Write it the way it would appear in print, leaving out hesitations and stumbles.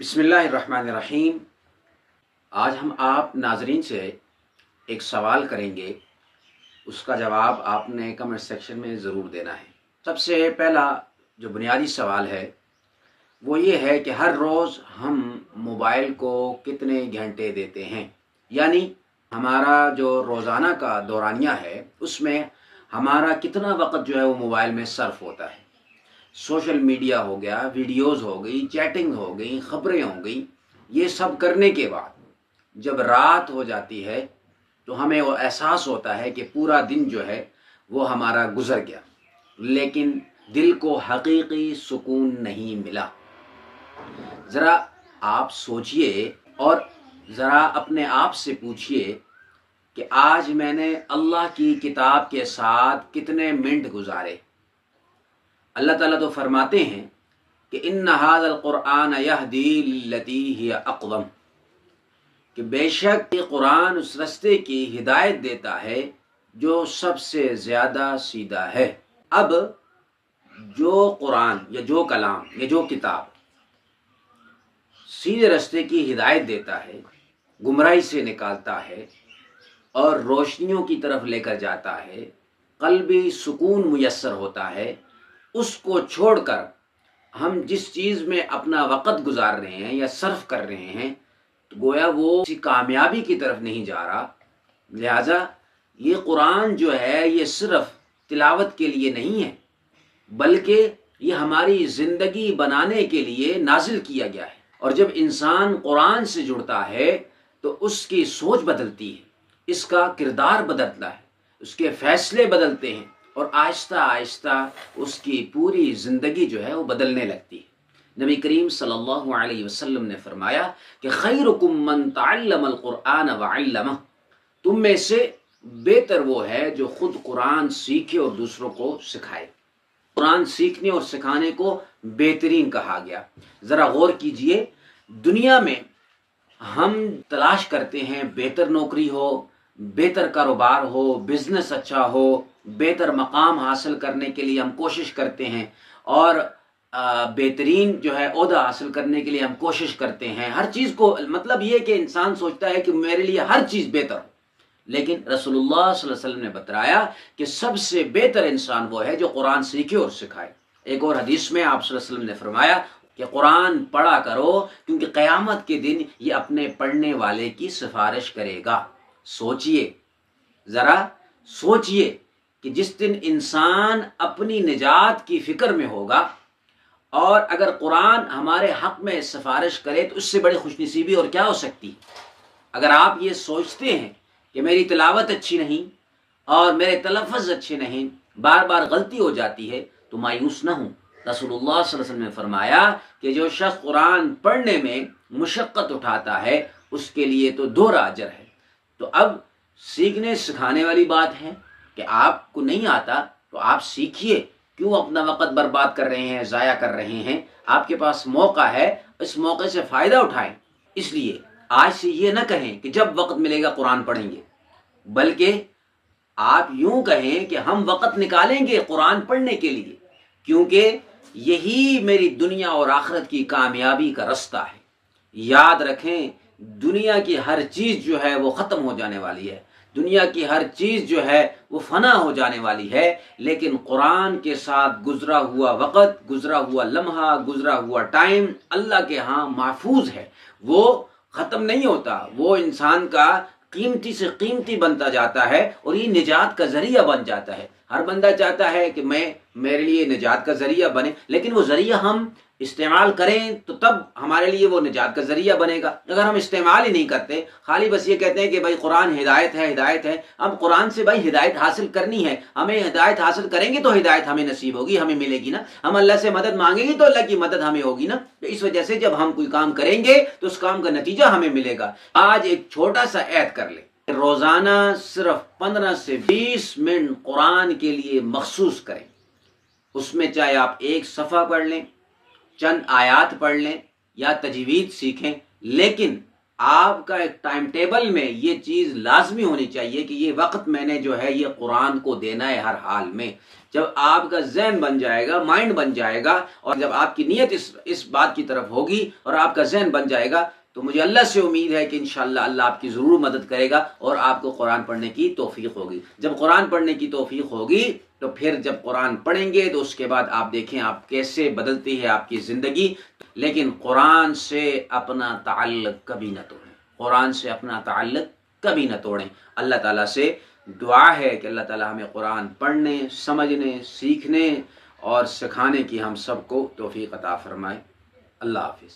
بسم اللہ الرحمن الرحیم۔ آج ہم آپ ناظرین سے ایک سوال کریں گے، اس کا جواب آپ نے کمنٹ سیکشن میں ضرور دینا ہے۔ سب سے پہلا جو بنیادی سوال ہے وہ یہ ہے کہ ہر روز ہم موبائل کو کتنے گھنٹے دیتے ہیں، یعنی ہمارا جو روزانہ کا دورانیہ ہے اس میں ہمارا کتنا وقت جو ہے وہ موبائل میں صرف ہوتا ہے۔ سوشل میڈیا ہو گیا، ویڈیوز ہو گئی، چیٹنگ ہو گئی، خبریں ہو گئی، یہ سب کرنے کے بعد جب رات ہو جاتی ہے تو ہمیں وہ احساس ہوتا ہے کہ پورا دن جو ہے وہ ہمارا گزر گیا، لیکن دل کو حقیقی سکون نہیں ملا۔ ذرا آپ سوچئے اور ذرا اپنے آپ سے پوچھئے کہ آج میں نے اللہ کی کتاب کے ساتھ کتنے منٹ گزارے۔ اللہ تعالیٰ تو فرماتے ہیں کہ ان ھذا القرآن یہدی للتی ہی اقوم، کہ بے شک یہ قرآن اس رستے کی ہدایت دیتا ہے جو سب سے زیادہ سیدھا ہے۔ اب جو قرآن یا جو کلام یا جو کتاب سیدھے رستے کی ہدایت دیتا ہے، گمراہی سے نکالتا ہے اور روشنیوں کی طرف لے کر جاتا ہے، قلبی سکون میسر ہوتا ہے، اس کو چھوڑ کر ہم جس چیز میں اپنا وقت گزار رہے ہیں یا صرف کر رہے ہیں تو گویا وہ کسی کامیابی کی طرف نہیں جا رہا۔ لہٰذا یہ قرآن جو ہے یہ صرف تلاوت کے لیے نہیں ہے، بلکہ یہ ہماری زندگی بنانے کے لیے نازل کیا گیا ہے۔ اور جب انسان قرآن سے جڑتا ہے تو اس کی سوچ بدلتی ہے، اس کا کردار بدلتا ہے، اس کے فیصلے بدلتے ہیں اور آہستہ آہستہ اس کی پوری زندگی جو ہے وہ بدلنے لگتی ہے۔ نبی کریم صلی اللہ علیہ وسلم نے فرمایا کہ خیرکم من تعلم القرآن وعلمہ، تم میں سے بہتر وہ ہے جو خود قرآن سیکھے اور دوسروں کو سکھائے۔ قرآن سیکھنے اور سکھانے کو بہترین کہا گیا۔ ذرا غور کیجئے، دنیا میں ہم تلاش کرتے ہیں بہتر نوکری ہو، بہتر کاروبار ہو، بزنس اچھا ہو، بہتر مقام حاصل کرنے کے لیے ہم کوشش کرتے ہیں اور بہترین جو ہے عہدہ حاصل کرنے کے لیے ہم کوشش کرتے ہیں۔ ہر چیز کو مطلب یہ کہ انسان سوچتا ہے کہ میرے لیے ہر چیز بہتر ہو، لیکن رسول اللہ صلی اللہ علیہ وسلم نے بتایا کہ سب سے بہتر انسان وہ ہے جو قرآن سیکھے اور سکھائے۔ ایک اور حدیث میں آپ صلی اللہ علیہ وسلم نے فرمایا کہ قرآن پڑھا کرو کیونکہ قیامت کے دن یہ اپنے پڑھنے والے کی سفارش کرے گا۔ سوچئے، ذرا سوچئے کہ جس دن انسان اپنی نجات کی فکر میں ہوگا اور اگر قرآن ہمارے حق میں سفارش کرے تو اس سے بڑی خوش نصیبی اور کیا ہو سکتی۔ اگر آپ یہ سوچتے ہیں کہ میری تلاوت اچھی نہیں اور میرے تلفظ اچھے نہیں، بار بار غلطی ہو جاتی ہے، تو مایوس نہ ہوں۔ رسول اللہ صلی اللہ علیہ وسلم نے فرمایا کہ جو شخص قرآن پڑھنے میں مشقت اٹھاتا ہے اس کے لیے تو 2 اجر ہے۔ تو اب سیکھنے سکھانے والی بات ہے کہ آپ کو نہیں آتا تو آپ سیکھیے، کیوں اپنا وقت برباد کر رہے ہیں، ضائع کر رہے ہیں؟ آپ کے پاس موقع ہے، اس موقع سے فائدہ اٹھائیں۔ اس لیے آج سے یہ نہ کہیں کہ جب وقت ملے گا قرآن پڑھیں گے، بلکہ آپ یوں کہیں کہ ہم وقت نکالیں گے قرآن پڑھنے کے لیے، کیونکہ یہی میری دنیا اور آخرت کی کامیابی کا رستہ ہے۔ یاد رکھیں، دنیا کی ہر چیز جو ہے وہ ختم ہو جانے والی ہے، دنیا کی ہر چیز جو ہے وہ فنا ہو جانے والی ہے، لیکن قرآن کے ساتھ گزرا ہوا وقت، گزرا ہوا لمحہ، گزرا ہوا ٹائم اللہ کے ہاں محفوظ ہے، وہ ختم نہیں ہوتا، وہ انسان کا قیمتی سے قیمتی بنتا جاتا ہے اور یہ نجات کا ذریعہ بن جاتا ہے۔ ہر بندہ چاہتا ہے کہ میرے لیے نجات کا ذریعہ بنے، لیکن وہ ذریعہ ہم استعمال کریں تو تب ہمارے لیے وہ نجات کا ذریعہ بنے گا۔ اگر ہم استعمال ہی نہیں کرتے، خالی بس یہ کہتے ہیں کہ بھائی قرآن ہدایت ہے، ہدایت ہے، اب قرآن سے بھائی ہدایت حاصل کرنی ہے، ہمیں ہدایت حاصل کریں گے تو ہدایت ہمیں نصیب ہوگی، ہمیں ملے گی نا۔ ہم اللہ سے مدد مانگیں گے تو اللہ کی مدد ہمیں ہوگی نا۔ تو اس وجہ سے جب ہم کوئی کام کریں گے تو اس کام کا نتیجہ ہمیں ملے گا۔ آج ایک چھوٹا سا عہد کر لیں، روزانہ صرف 15 سے 20 منٹ قرآن کے لیے مخصوص کریں۔ اس میں چاہے آپ 1 صفحہ پڑھ لیں، چند آیات پڑھ لیں یا تجوید سیکھیں، لیکن آپ کا ایک ٹائم ٹیبل میں یہ چیز لازمی ہونی چاہیے کہ یہ وقت میں نے جو ہے یہ قرآن کو دینا ہے ہر حال میں، جب آپ کا ذہن بن جائے گا، مائنڈ بن جائے گا، اور جب آپ کی نیت اس بات کی طرف ہوگی اور آپ کا ذہن بن جائے گا، تو مجھے اللہ سے امید ہے کہ انشاءاللہ اللہ آپ کی ضرور مدد کرے گا اور آپ کو قرآن پڑھنے کی توفیق ہوگی۔ جب قرآن پڑھنے کی توفیق ہوگی تو پھر جب قرآن پڑھیں گے تو اس کے بعد آپ دیکھیں آپ کیسے بدلتی ہے آپ کی زندگی۔ لیکن قرآن سے اپنا تعلق کبھی نہ توڑیں، قرآن سے اپنا تعلق کبھی نہ توڑیں۔ اللہ تعالیٰ سے دعا ہے کہ اللہ تعالیٰ ہمیں قرآن پڑھنے، سمجھنے، سیکھنے اور سکھانے کی ہم سب کو توفیق عطا فرمائے۔ اللہ حافظ۔